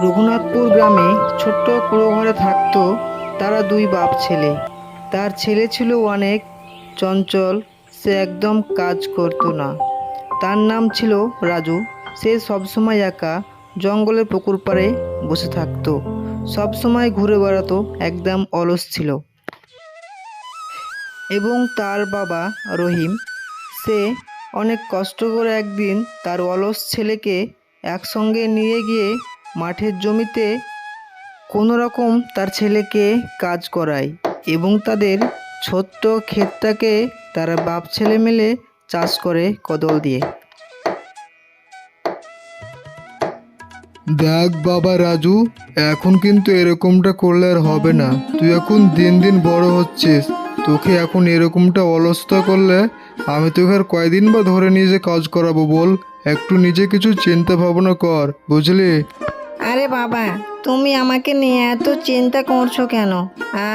রঘুনাথপুর গ্রামে ছোট্ট কুঁড়ো ঘরে থাকতো তারা দুই বাপ ছেলে। তার ছেলে ছিল অনেক চঞ্চল, সে একদম কাজ করতো না। তার নাম ছিল রাজু। সে সবসময় একা জঙ্গলের পুকুর পাড়ে বসে থাকতো, সবসময় ঘুরে বেড়াতো, একদম অলস ছিল। এবং তার বাবা রহিম, সে অনেক কষ্ট করে একদিন তার অলস ছেলেকে একসঙ্গে নিয়ে গিয়ে মাঠের জমিতে কোনো রকম তার ছেলেকে কাজ করায় এবং তাদের ছোট্ট ক্ষেতটাকে তারা বাপ ছেলে মিলে চাষ করে কোদাল দিয়ে। দেখ বাবা রাজু, এখন কিন্তু এরকমটা করলে আর হবে না। তুই এখন দিন দিন বড় হচ্ছিস, তোকে এখন এরকমটা অলসতা করলে আমি তোকে আর কয়দিন বা ধরে নিয়ে যে কাজ করাবো বল? একটু নিজে কিছু চিন্তা ভাবনা কর, বুঝলি? আরে বাবা, তুমি আমাকে নিয়ে এত চিন্তা করছো কেন?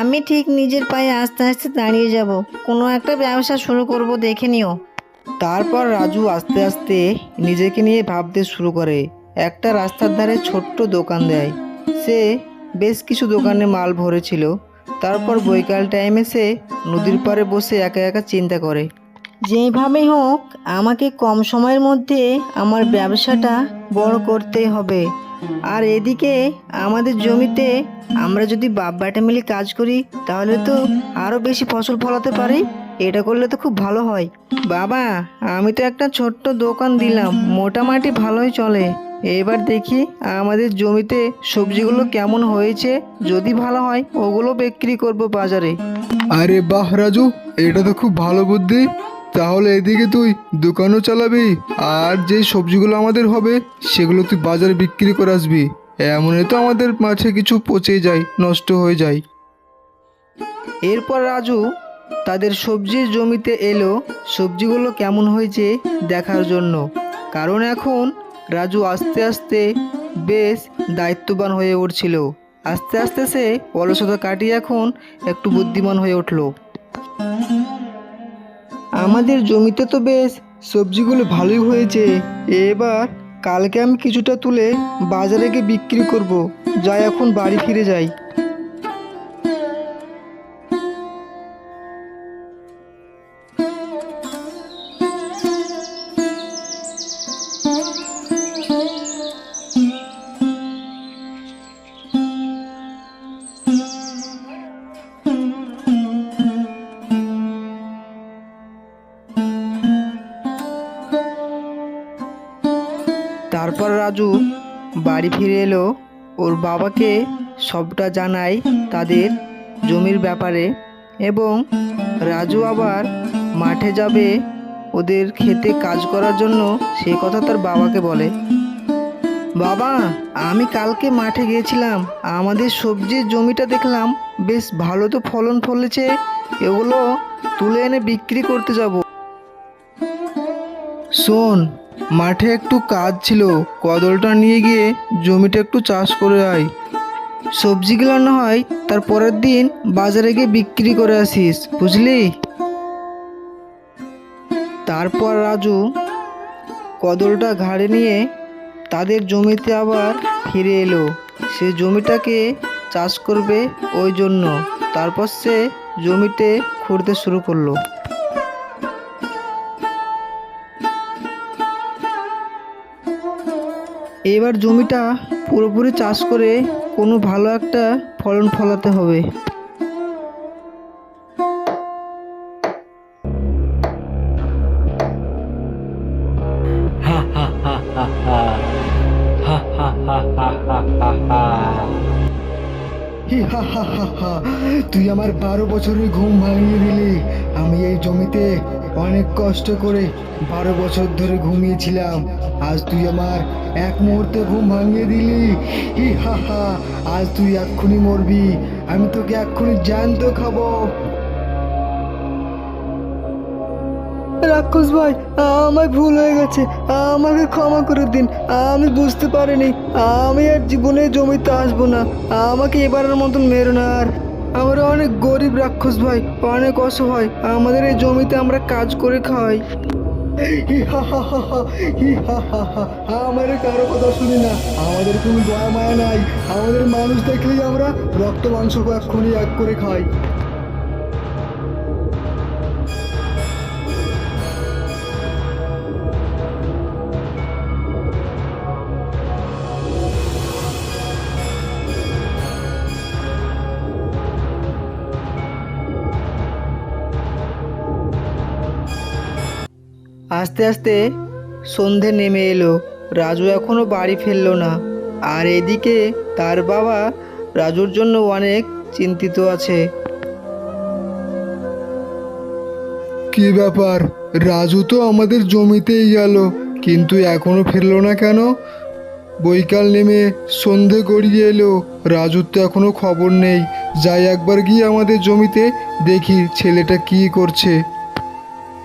আমি ঠিক নিজের পায়ে আস্তে আস্তে দাঁড়িয়ে যাব, কোনো একটা ব্যবসা শুরু করব, দেখে নিও। তারপর রাজু আস্তে আস্তে নিজেকে নিয়ে ভাবতে শুরু করে। একটা রাস্তার ধারে ছোট্ট দোকান দেয়। সে বেশ কিছু দোকানে মাল ভরেছিল। তারপর বৈকাল টাইমে সে নদীর পাড়ে বসে একা একা চিন্তা করে, যেভাবে হোক আমাকে কম সময়ের মধ্যে আমার ব্যবসাটা বড় করতে হবে। আর এদিকে আমাদের জমিতে আমরা যদি বাপ বেটা মিলে কাজ করি তাহলে তো আরো বেশি ফসল ফলাতে পারি। এটা করলে তো খুব ভালো হয়। বাবা, আমি তো একটা ছোট্ট দোকান দিলাম, মোটামুটি ভালোই চলে। এবার দেখি আমাদের জমিতে সবজিগুলো কেমন হয়েছে, যদি ভালো হয় ওগুলো বিক্রি করব বাজারে। আরে বাহ রাজু, এটা তো খুব ভালো বুদ্ধি। তাহলে এদিকে তুই দোকানও চালাবি, আর যে সবজিগুলো আমাদের হবে সেগুলো তুই বাজারে বিক্রি করে আসবি। এমনই তো আমাদের মাঠে কিছু পচে যায়, নষ্ট হয়ে যায়। এরপর রাজু তাদের সবজির জমিতে এলো সবজিগুলো কেমন হয়েছে দেখার জন্য। কারণ এখন রাজু আস্তে আস্তে বেশ দায়িত্ববান হয়ে উঠছিল। আস্তে আস্তে সে অলসতা কাটিয়ে এখন একটু বুদ্ধিমান হয়ে উঠল। আমাদের জমিতে তো বেশ সবজিগুলো ভালোই হয়েছে। এবার কালকে আমি কিছুটা তুলে বাজারে গিয়ে বিক্রি করব। যাই, এখন বাড়ি ফিরে যাই। তারপর রাজু বাড়ি ফিরে এলো, ওর বাবাকে সবটা জানায় তাদের জমির ব্যাপারে। এবং রাজু আবার মাঠে যাবে ওদের খেতে কাজ করার জন্য, সে কথা তার বাবাকে বলে। বাবা, আমি কালকে মাঠে গিয়েছিলাম, আমাদের সবজির জমিটা দেখলাম বেশ ভালো তো ফলন ফলেছে, এগুলো তুলে এনে বিক্রি করতে যাব। শোন, মাঠে একটু কাজ ছিল, কদলটা নিয়ে গিয়ে জমিটা একটু চাষ করে আয়। সবজিগুলো না হয় তার পরের দিন বাজারে গিয়ে বিক্রি করে আসিস, বুঝলি? তারপর রাজু কদলটা ঘাড়ে নিয়ে তাদের জমিতে আবার ফিরে এলো। সে জমিটাকে চাষ করবে ওই জন্য। তারপর সে জমিতে খুঁড়তে শুরু করলো। এবার জমিটা পুরোপুরি চাষ করে কোনো ভালো একটা ফলন ফলাতে হবে। হি হা হা হা হা, তুই আমার 12 বছরের ঘুম ভাঙিয়ে দিলি। আমি এই জমিতে অনেক কষ্ট করে 12 বছর ধরে ঘুমিয়েছিলাম, আজ তুই আমার এক মুহূর্তে ঘুম ভাঙিয়ে দিলি। হি হা হা, আজ তুই এক্ষুনি মরবি, আমি তোকে এক্ষুনি জ্যান্ত খাবো। রাক্ষস ভাই, আমার ভুল হয়ে গেছে, আমাকে ক্ষমা করে দিন। আমি বুঝতে পারিনি, আমি আর জীবনে জমিতে আসবো না। আমাকে এবারের মতন মেরো না। আর আমরা অনেক গরিব রাক্ষস ভাই, অনেক অসহায়, আমাদের এই জমিতে আমরা কাজ করে খাই। আমার কারো কথা শুনি না, আমাদের কোনো দয়া মায়া নাই, আমাদের মানুষ দেখলেই আমরা রক্ত মাংস এক্ষুনি এক করে খাই। আস্তে আস্তে সন্ধে নেমে এলো। রাজু এখনো বাড়ি ফিরলো না। আর এদিকে তার বাবা রাজুর জন্য অনেক চিন্তিত আছে। কি ব্যাপার, রাজু তো আমাদের জমিতেই গেল, কিন্তু এখনো ফিরলো না কেন? বৈকাল নেমে সন্ধে গড়িয়ে এলো, রাজুর তো এখনো খবর নেই। যাই একবার গিয়ে আমাদের জমিতে দেখি ছেলেটা কি করছে।